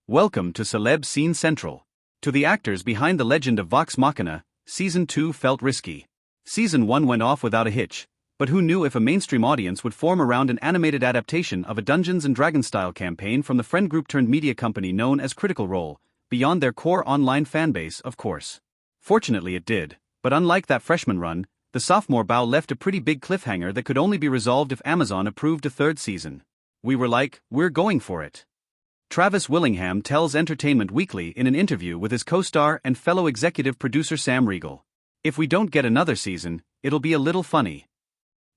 Welcome to Celeb Scene Central. To the actors behind the Legend of Vox Machina, Season 2 felt risky. Season 1 went off without a hitch, but who knew if a mainstream audience would form around an animated adaptation of a Dungeons & Dragons-style campaign from the friend group turned media company known as Critical Role, beyond their core online fanbase, of course. Fortunately it did, but unlike that freshman run, the sophomore bow left a pretty big cliffhanger that could only be resolved if Amazon approved a third season. We were like, we're going for it. Travis Willingham tells Entertainment Weekly in an interview with his co-star and fellow executive producer Sam Riegel. If we don't get another season, it'll be a little funny.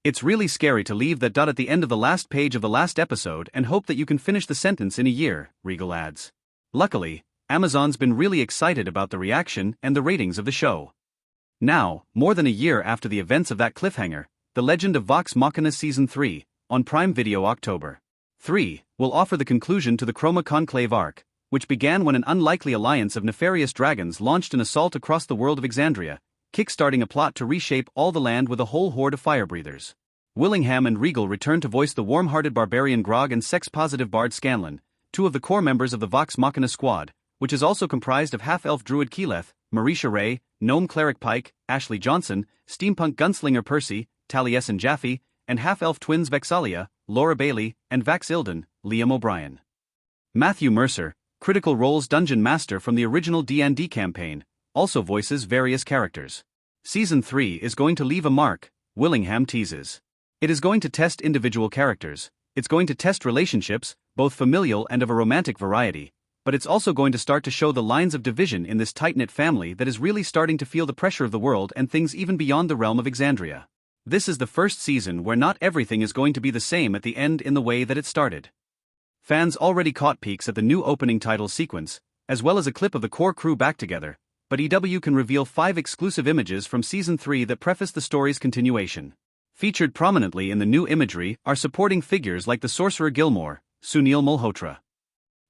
It's really scary to leave that dot at the end of the last page of the last episode and hope that you can finish the sentence in a year, Riegel adds. Luckily, Amazon's been really excited about the reaction and the ratings of the show. Now, more than a year after the events of that cliffhanger, The Legend of Vox Machina Season 3, on Prime Video October 3, will offer the conclusion to the Chroma Conclave arc, which began when an unlikely alliance of nefarious dragons launched an assault across the world of Exandria, kickstarting a plot to reshape all the land with a whole horde of fire-breathers. Willingham and Riegel return to voice the warm-hearted barbarian Grog and sex-positive bard Scanlan, two of the core members of the Vox Machina squad, which is also comprised of half-elf druid Keyleth, Marisha Ray, gnome cleric Pike, Ashley Johnson, steampunk gunslinger Percy, Taliesin Jaffe, and half-elf twins Vexalia, Laura Bailey, and Vax Ilden, Liam O'Brien. Matthew Mercer, Critical Role's dungeon master from the original D&D campaign, also voices various characters. Season 3 is going to leave a mark, Willingham teases. It is going to test individual characters, it's going to test relationships, both familial and of a romantic variety, but it's also going to start to show the lines of division in this tight-knit family that is really starting to feel the pressure of the world and things even beyond the realm of Exandria. This is the first season where not everything is going to be the same at the end in the way that it started. Fans already caught peeks at the new opening title sequence, as well as a clip of the core crew back together, but EW can reveal 5 exclusive images from Season 3 that preface the story's continuation. Featured prominently in the new imagery are supporting figures like the Sorcerer Gilmore, Sunil Malhotra.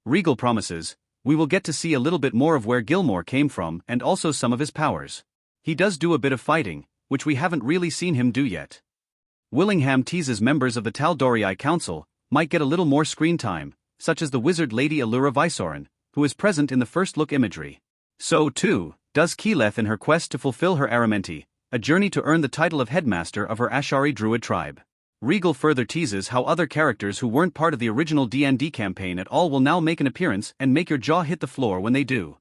Riegel promises, we will get to see a little bit more of where Gilmore came from and also some of his powers. He does do a bit of fighting, which we haven't really seen him do yet. Willingham teases members of the Tal'Dorei Council might get a little more screen time, such as the wizard Lady Allura Vysoren, who is present in the first look imagery. So too, does Keyleth in her quest to fulfill her Aramenti, a journey to earn the title of headmaster of her Ashari druid tribe. Riegel further teases how other characters who weren't part of the original D&D campaign at all will now make an appearance and make your jaw hit the floor when they do.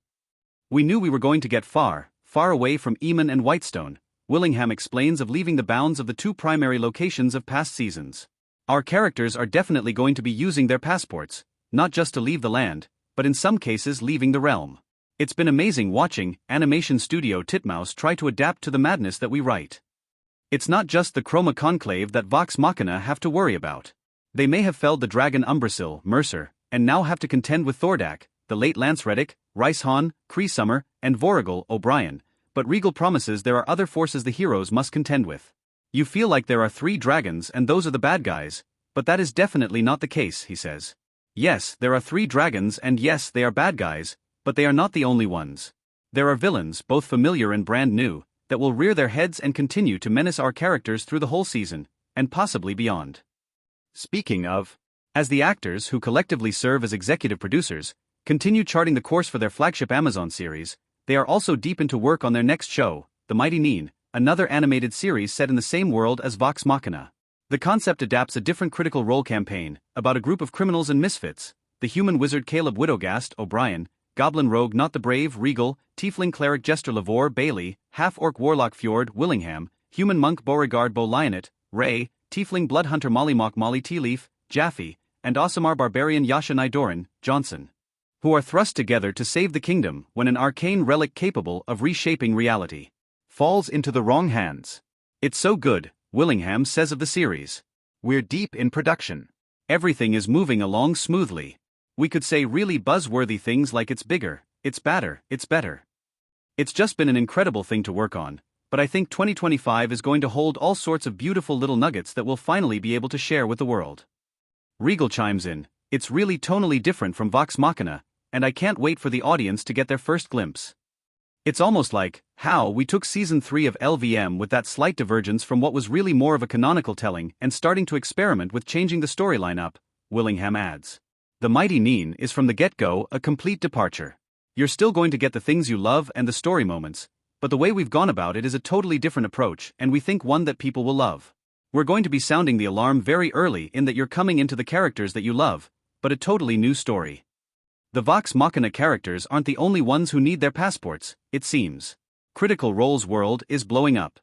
We knew we were going to get far, far away from Eamon and Whitestone, Willingham explains, of leaving the bounds of the 2 primary locations of past seasons. Our characters are definitely going to be using their passports, not just to leave the land, but in some cases leaving the realm. It's been amazing watching animation studio Titmouse try to adapt to the madness that we write. It's not just the Chroma Conclave that Vox Machina have to worry about. They may have felled the dragon Umbrasyl, Mercer, and now have to contend with Thordak, the late Lance Reddick, Rice Hahn, Cree Summer, and Vorigel O'Brien, but Riegel promises there are other forces the heroes must contend with. You feel like there are 3 dragons and those are the bad guys, but that is definitely not the case, he says. Yes, there are 3 dragons and yes, they are bad guys, but they are not the only ones. There are villains, both familiar and brand new, that will rear their heads and continue to menace our characters through the whole season, and possibly beyond. Speaking of, as the actors who collectively serve as executive producers continue charting the course for their flagship Amazon series, they are also deep into work on their next show, The Mighty Neen, another animated series set in the same world as Vox Machina. The concept adapts a different Critical Role campaign about a group of criminals and misfits: the human wizard Caleb Widogast O'Brien, goblin rogue Not the Brave Riegel, tiefling cleric Jester Lavore Bailey, half-orc warlock Fjord Willingham, human monk Beauregard Beau Lionet, Ray, tiefling bloodhunter Mollymock Molly Tealeaf, Jaffe, and Osamar barbarian Yasha Nidoran Johnson, who are thrust together to save the kingdom when an arcane relic capable of reshaping reality falls into the wrong hands. It's so good, Willingham says of the series. We're deep in production. Everything is moving along smoothly. We could say really buzzworthy things like it's bigger, it's badder, it's better. It's just been an incredible thing to work on, but I think 2025 is going to hold all sorts of beautiful little nuggets that we'll finally be able to share with the world. Riegel chimes in, it's really tonally different from Vox Machina, and I can't wait for the audience to get their first glimpse. It's almost like how we took Season 3 of LVM with that slight divergence from what was really more of a canonical telling and starting to experiment with changing the storyline up, Willingham adds. The Mighty Neen is from the get-go a complete departure. You're still going to get the things you love and the story moments, but the way we've gone about it is a totally different approach, and we think one that people will love. We're going to be sounding the alarm very early in that you're coming into the characters that you love, but a totally new story. The Vox Machina characters aren't the only ones who need their passports, it seems. Critical Role's world is blowing up.